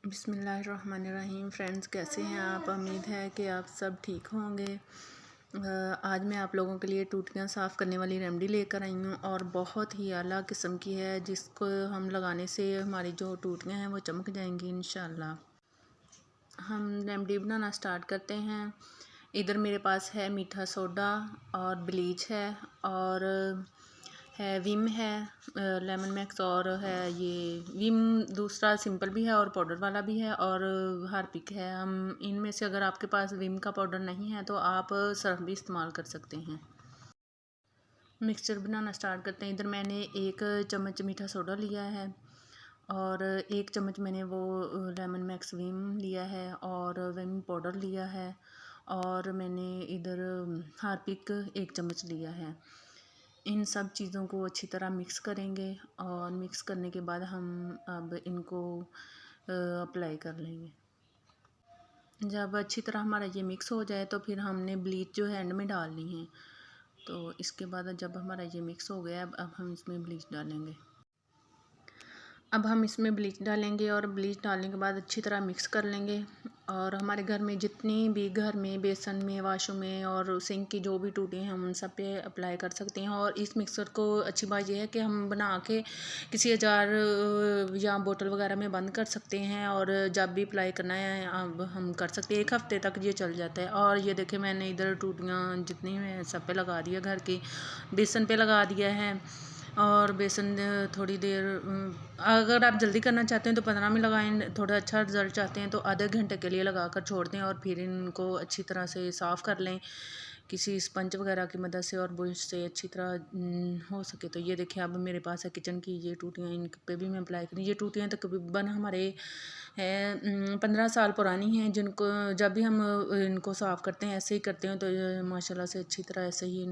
बिस्मिल्लाहिर्रहमानिर्रहीम। फ्रेंड्स, कैसे हैं आप? उम्मीद है कि आप सब ठीक होंगे। आज मैं आप लोगों के लिए टूटियां साफ़ करने वाली रेमेडी लेकर आई हूँ और बहुत ही आला किस्म की है, जिसको हम लगाने से हमारी जो टूटियां हैं वो चमक जाएंगी इंशाल्लाह। हम रेमेडी बनाना स्टार्ट करते हैं। इधर मेरे पास है मीठा सोडा और ब्लीच है और है विम है, लेमन मैक्स, और है ये विम दूसरा सिंपल भी है और पाउडर वाला भी है, और हार्पिक है। हम इनमें से अगर आपके पास विम का पाउडर नहीं है तो आप सर्फ भी इस्तेमाल कर सकते हैं। मिक्सचर बनाना स्टार्ट करते हैं। इधर मैंने 1 चम्मच मीठा सोडा लिया है और 1 चम्मच मैंने वो लेमन मैक्स विम लिया है और विम पाउडर लिया है, और मैंने इधर हार्पिक 1 चम्मच लिया है। इन सब चीज़ों को अच्छी तरह मिक्स करेंगे और मिक्स करने के बाद हम अब इनको अप्लाई कर लेंगे। जब अच्छी तरह हमारा ये मिक्स हो जाए तो फिर हमने ब्लीच जो है एंड में डालनी है। तो इसके बाद जब हमारा ये मिक्स हो गया, अब हम इसमें ब्लीच डालेंगे। अब हम इसमें ब्लीच डालेंगे और ब्लीच डालने के बाद अच्छी तरह मिक्स कर लेंगे। और हमारे घर में जितनी भी घर में बेसन में, वाशरूम में और सिंक की जो भी टूटियाँ हैं हम उन सब पे अप्लाई कर सकते हैं। और इस मिक्सर को अच्छी बात यह है कि हम बना के किसी जार या बोतल वगैरह में बंद कर सकते हैं और जब भी अप्लाई करना है अब हम कर सकते हैं। 1 हफ्ते तक ये चल जाता है। और ये देखिए मैंने इधर टूटियाँ जितनी हैं सब पे लगा दिया, घर की बेसन पे लगा दिया है। और बेसन थोड़ी देर, अगर आप जल्दी करना चाहते हैं तो 15 में लगाएं, थोड़ा अच्छा रिजल्ट चाहते हैं तो आधे घंटे के लिए लगा कर छोड़ दें और फिर इनको अच्छी तरह से साफ़ कर लें किसी स्पंज वगैरह की मदद से और ब्रश से अच्छी तरह हो सके। तो ये देखिए अब मेरे पास है किचन की ये टूटियाँ, इन पे भी मैं अप्लाई करी। ये टूटियाँ तकरीबन हमारे है 15 साल पुरानी हैं, जिनको जब भी हम इनको साफ़ करते हैं ऐसे ही करते हैं तो माशाल्लाह से अच्छी तरह ऐसे ही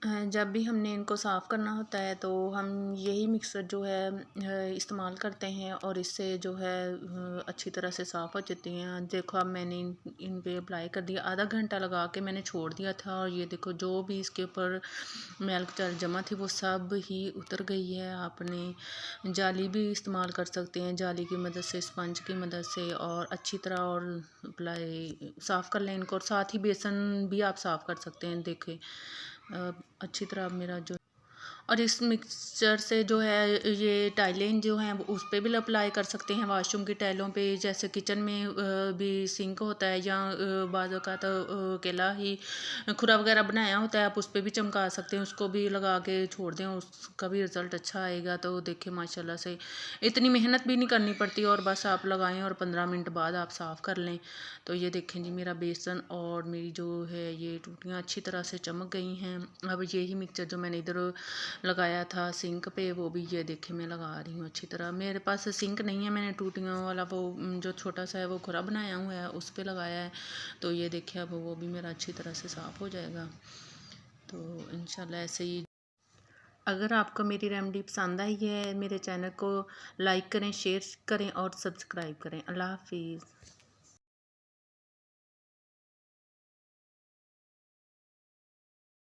जब भी हमने इनको साफ़ करना होता है तो हम यही मिक्सर जो है इस्तेमाल करते हैं और इससे जो है अच्छी तरह से साफ़ हो जाती हैं। देखो अब मैंने इन पे अप्लाई कर दिया, आधा घंटा लगा के मैंने छोड़ दिया था और ये देखो जो भी इसके ऊपर मैल जमा थी वो सब ही उतर गई है। आपने जाली भी इस्तेमाल कर सकते हैं, जाली की मदद से, स्पंज की मदद से, और अच्छी तरह और अप्लाई साफ़ कर लें इनको। और साथ ही बेसन भी आप साफ़ कर सकते हैं। देखें अच्छी तरह मेरा जो, और इस मिक्सचर से जो है ये टाइलें जो हैं उस पर भी अप्लाई कर सकते हैं, वाशरूम की टाइलों पे, जैसे किचन में भी सिंक होता है या बाज़ औक़ात अकेला ही खुरा वगैरह बनाया होता है, आप उस पर भी चमका सकते हैं, उसको भी लगा के छोड़ दें, उसका भी रिज़ल्ट अच्छा आएगा। तो देखिए माशाल्लाह से इतनी मेहनत भी नहीं करनी पड़ती और बस आप लगाएं और 15 मिनट बाद आप साफ़ कर लें। तो ये देखें जी मेरा बेसन और मेरी जो है ये टूटियाँ अच्छी तरह से चमक गई हैं। अब यही मिक्सचर जो मैंने इधर लगाया था सिंक पे वो भी ये देखे मैं लगा रही हूँ अच्छी तरह। मेरे पास सिंक नहीं है, मैंने टूटियों वाला वो जो छोटा सा है वो खुरा बनाया हुआ है उस पे लगाया है। तो ये देखिए अब वो भी मेरा अच्छी तरह से साफ़ हो जाएगा। तो इंशाल्लाह ऐसे ही। अगर आपको मेरी रेमेडी पसंद आई है, मेरे चैनल को लाइक करें, शेयर करें और सब्सक्राइब करें। अल्लाह हाफिज़।